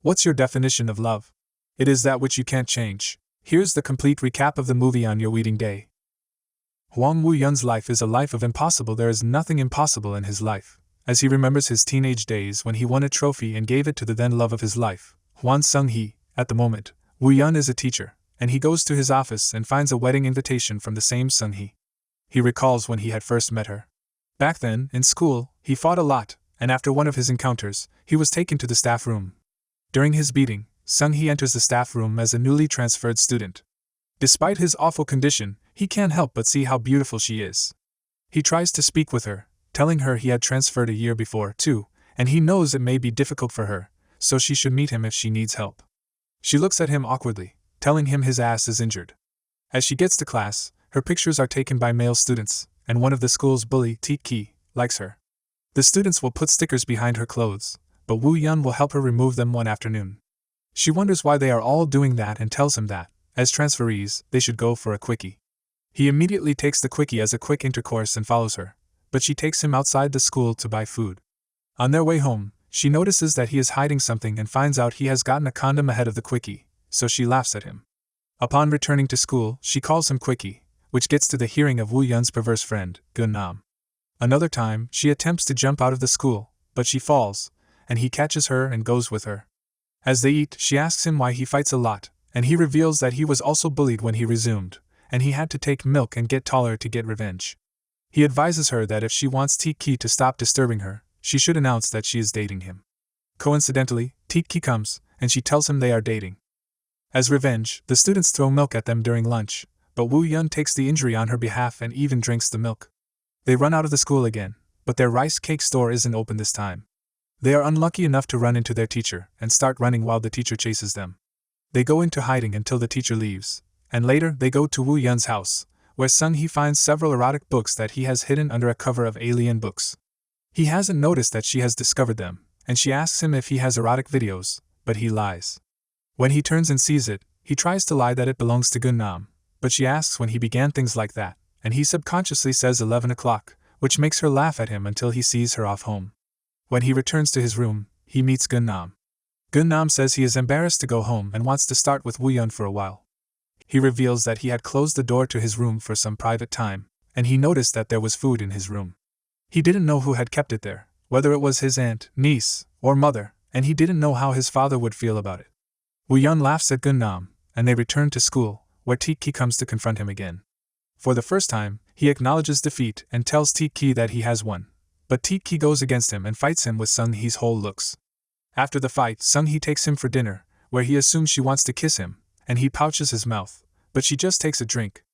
What's your definition of love? It is that which you can't change. Here's the complete recap of the movie on your wedding day. Hwang Woo-yeon's life is a life of impossible. There is nothing impossible in his life. As he remembers his teenage days when he won a trophy and gave it to the then love of his life, Hwan Sung-hee, at the moment, Woo-yeon is a teacher, and he goes to his office and finds a wedding invitation from the same Sung-hee. He recalls when he had first met her. Back then, in school, he fought a lot, and after one of his encounters, he was taken to the staff room. During his beating, Sung-hee enters the staff room as a newly transferred student. Despite his awful condition, he can't help but see how beautiful she is. He tries to speak with her, telling her he had transferred a year before, too, and he knows it may be difficult for her, so she should meet him if she needs help. She looks at him awkwardly, telling him his ass is injured. As she gets to class, her pictures are taken by male students, and one of the school's bully, Taek-ki, likes her. The students will put stickers behind her clothes, but Woo-yeon will help her remove them one afternoon. She wonders why they are all doing that and tells him that, as transferees, they should go for a quickie. He immediately takes the quickie as a quick intercourse and follows her, but she takes him outside the school to buy food. On their way home, she notices that he is hiding something and finds out he has gotten a condom ahead of the quickie, so she laughs at him. Upon returning to school, she calls him quickie, which gets to the hearing of Woo-yeon's perverse friend, Gun-nam. Another time, she attempts to jump out of the school, but she falls, and he catches her and goes with her. As they eat, she asks him why he fights a lot, and he reveals that he was also bullied when he resumed, and he had to take milk and get taller to get revenge. He advises her that if she wants Taek-ki to stop disturbing her, she should announce that she is dating him. Coincidentally, Taek-ki comes, and she tells him they are dating. As revenge, the students throw milk at them during lunch, but Woo-yeon takes the injury on her behalf and even drinks the milk. They run out of the school again, but their rice cake store isn't open this time. They are unlucky enough to run into their teacher and start running while the teacher chases them. They go into hiding until the teacher leaves, and later they go to Woo-yeon's house, where Sung-hee finds several erotic books that he has hidden under a cover of alien books. He hasn't noticed that she has discovered them, and she asks him if he has erotic videos, but he lies. When he turns and sees it, he tries to lie that it belongs to Gun-nam, but she asks when he began things like that, and he subconsciously says 11 o'clock, which makes her laugh at him until he sees her off home. When he returns to his room, he meets Gun-nam. Gun-nam says he is embarrassed to go home and wants to start with Woo-yeon for a while. He reveals that he had closed the door to his room for some private time, and he noticed that there was food in his room. He didn't know who had kept it there, whether it was his aunt, niece, or mother, and he didn't know how his father would feel about it. Woo-yeon laughs at Gun-nam, and they return to school, where Taek-ki comes to confront him again. For the first time, he acknowledges defeat and tells Taek-ki that he has won, but Taek-ki goes against him and fights him with Sung-hee's whole looks. After the fight, Sung-hee takes him for dinner, where he assumes she wants to kiss him, and he pouches his mouth, but she just takes a drink.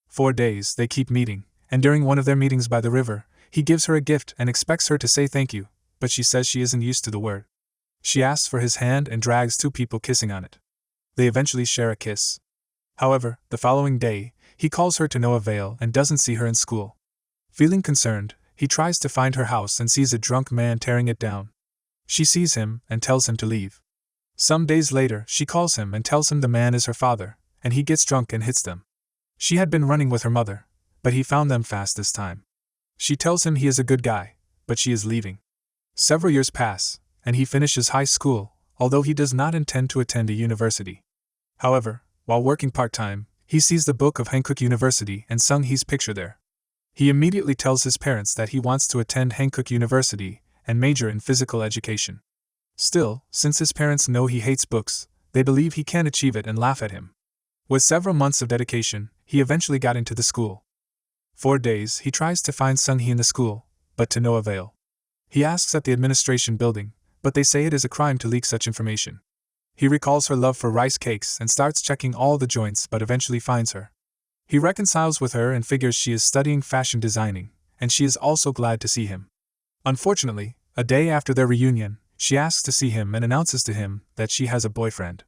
4 days they keep meeting, and during one of their meetings by the river, he gives her a gift and expects her to say thank you, but she says she isn't used to the word. She asks for his hand and drags 2 people kissing on it. They eventually share a kiss. However, the following day, he calls her to no avail and doesn't see her in school. Feeling concerned, he tries to find her house and sees a drunk man tearing it down. She sees him and tells him to leave. Some days later, she calls him and tells him the man is her father, and he gets drunk and hits them. She had been running with her mother, but he found them fast this time. She tells him he is a good guy, but she is leaving. Several years pass, and he finishes high school, although he does not intend to attend a university. However, while working part-time, he sees the book of Hankook University and Sung-hee's picture there. He immediately tells his parents that he wants to attend Hankook University and major in physical education. Still, since his parents know he hates books, they believe he can achieve it and laugh at him. With several months of dedication, he eventually got into the school. 4 days he tries to find Sung-hee in the school, but to no avail. He asks at the administration building, but they say it is a crime to leak such information. He recalls her love for rice cakes and starts checking all the joints but eventually finds her. He reconciles with her and figures she is studying fashion designing, and she is also glad to see him. Unfortunately, a day after their reunion, she asks to see him and announces to him that she has a boyfriend.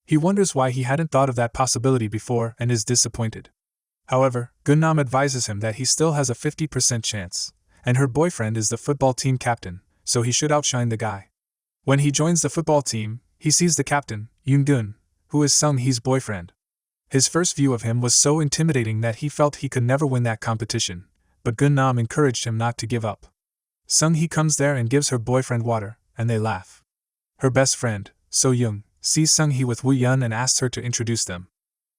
He wonders why he hadn't thought of that possibility before and is disappointed. However, Gun-nam advises him that he still has a 50% chance, and her boyfriend is the football team captain, so he should outshine the guy. When he joins the football team, he sees the captain, Yoon-gun, who is Sung-hee's boyfriend. His first view of him was so intimidating that he felt he could never win that competition, but Gun-nam encouraged him not to give up. Sung-hee comes there and gives her boyfriend water, and they laugh. Her best friend, So Young sees Sung-hee with Woo-yeon and asks her to introduce them.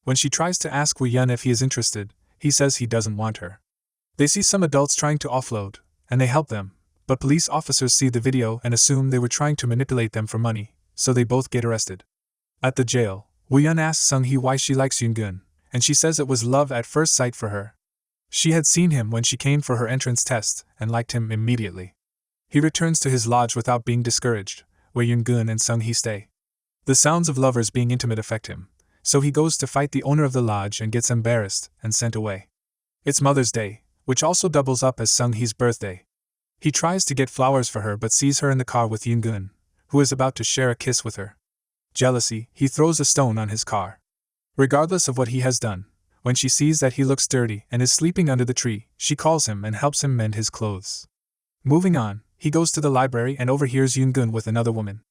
When she tries to ask Woo-yeon if he is interested, he says he doesn't want her. They see some adults trying to offload, and they help them, but police officers see the video and assume they were trying to manipulate them for money, so they both get arrested. At the jail, Woo-yeon asks Sung-hee why she likes Yoon-gun, and she says it was love at first sight for her. She had seen him when she came for her entrance test and liked him immediately. He returns to his lodge without being discouraged, where Yoon-gun and Sung-hee stay. The sounds of lovers being intimate affect him, so he goes to fight the owner of the lodge and gets embarrassed and sent away. It's Mother's Day, which also doubles up as Sung-hee's birthday. He tries to get flowers for her but sees her in the car with Yoon-gun, who is about to share a kiss with her. Jealousy, he throws a stone on his car. Regardless of what he has done, when she sees that he looks dirty and is sleeping under the tree, she calls him and helps him mend his clothes. Moving on, he goes to the library and overhears Yoon-gun with another woman.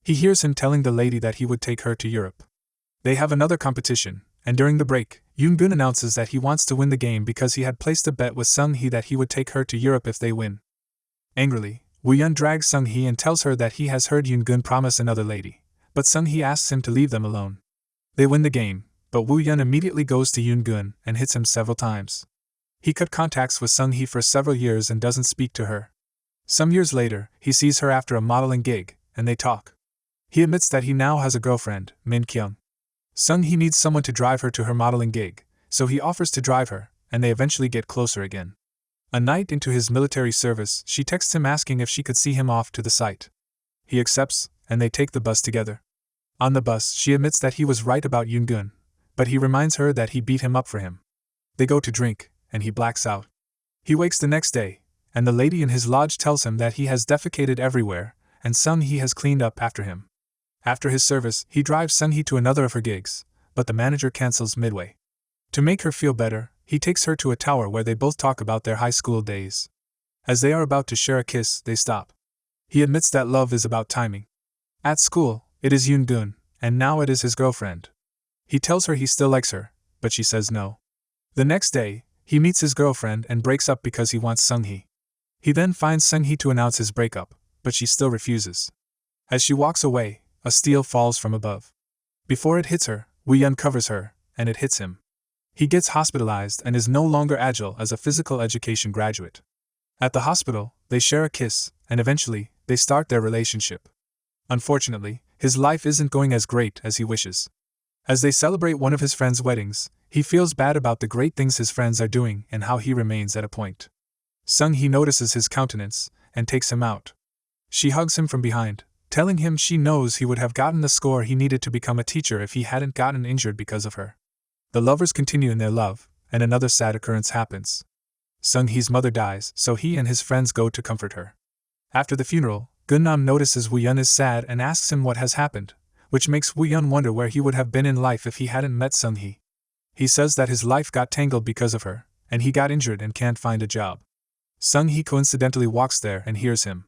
He hears him telling the lady that he would take her to Europe. They have another competition, and during the break, Yoon-gun announces that he wants to win the game because he had placed a bet with Sung-hee that he would take her to Europe if they win. Angrily, Woo-yeon drags Sung-hee and tells her that he has heard Yoon-gun promise another lady, but Sung-hee asks him to leave them alone. They win the game, but Woo-yeon immediately goes to Yoon-gun and hits him several times. He cut contacts with Sung-hee for several years and doesn't speak to her. Some years later, he sees her after a modeling gig, and they talk. He admits that he now has a girlfriend, Min Kyung. Sung-hee needs someone to drive her to her modeling gig, so he offers to drive her, and they eventually get closer again. A night into his military service, she texts him asking if she could see him off to the site. He accepts, and they take the bus together. On the bus, she admits that he was right about Yoon-gun, but he reminds her that he beat him up for him. They go to drink, and he blacks out. He wakes the next day, and the lady in his lodge tells him that he has defecated everywhere, and Sung-hee has cleaned up after him. After his service, he drives Sung-hee to another of her gigs, but the manager cancels midway. To make her feel better, he takes her to a tower where they both talk about their high school days. As they are about to share a kiss, they stop. He admits that love is about timing. At school, it is Yoon-gun, and now it is his girlfriend. He tells her he still likes her, but she says no. The next day, he meets his girlfriend and breaks up because he wants Sung-hee. He then finds Sung-hee to announce his breakup, but she still refuses. As she walks away, a steel falls from above. Before it hits her, Woo-yeon covers her, and it hits him. He gets hospitalized and is no longer agile as a physical education graduate. At the hospital, they share a kiss, and eventually, they start their relationship. Unfortunately, his life isn't going as great as he wishes. As they celebrate one of his friends' weddings, he feels bad about the great things his friends are doing and how he remains at a point. Sung-hee notices his countenance, and takes him out. She hugs him from behind, telling him she knows he would have gotten the score he needed to become a teacher if he hadn't gotten injured because of her. The lovers continue in their love, and another sad occurrence happens. Sung-hee's mother dies, so he and his friends go to comfort her. After the funeral, Gun-nam notices Woo-yeon is sad and asks him what has happened, which makes Woo-yeon wonder where he would have been in life if he hadn't met Sung-hee. He says that his life got tangled because of her, and he got injured and can't find a job. Sung-hee coincidentally walks there and hears him.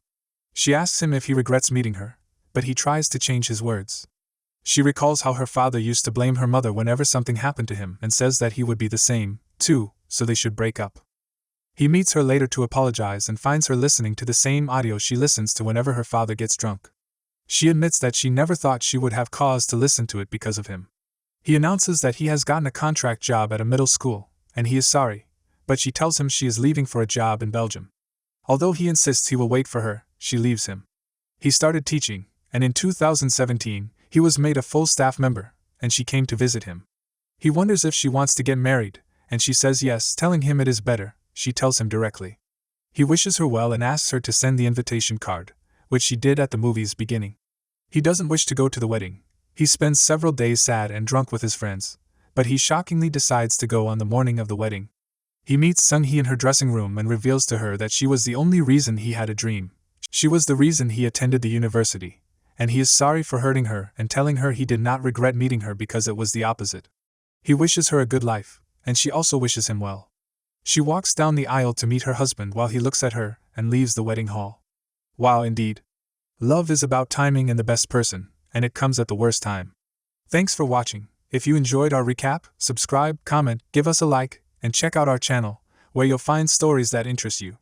She asks him if he regrets meeting her, but he tries to change his words. She recalls how her father used to blame her mother whenever something happened to him and says that he would be the same, too, so they should break up. He meets her later to apologize and finds her listening to the same audio she listens to whenever her father gets drunk. She admits that she never thought she would have cause to listen to it because of him. He announces that he has gotten a contract job at a middle school, and he is sorry, but she tells him she is leaving for a job in Belgium. Although he insists he will wait for her, she leaves him. He started teaching, and in 2017, he was made a full staff member, and she came to visit him. He wonders if she wants to get married, and she says yes, telling him it is better. She tells him directly. He wishes her well and asks her to send the invitation card, which she did at the movie's beginning. He doesn't wish to go to the wedding. He spends several days sad and drunk with his friends, but he shockingly decides to go on the morning of the wedding. He meets Sung-hee in her dressing room and reveals to her that she was the only reason he had a dream. She was the reason he attended the university, and he is sorry for hurting her and telling her he did not regret meeting her because it was the opposite. He wishes her a good life, and she also wishes him well. She walks down the aisle to meet her husband while he looks at her and leaves the wedding hall. Wow, indeed. Love is about timing and the best person, and it comes at the worst time. Thanks for watching. If you enjoyed our recap, subscribe, comment, give us a like, and check out our channel, where you'll find stories that interest you.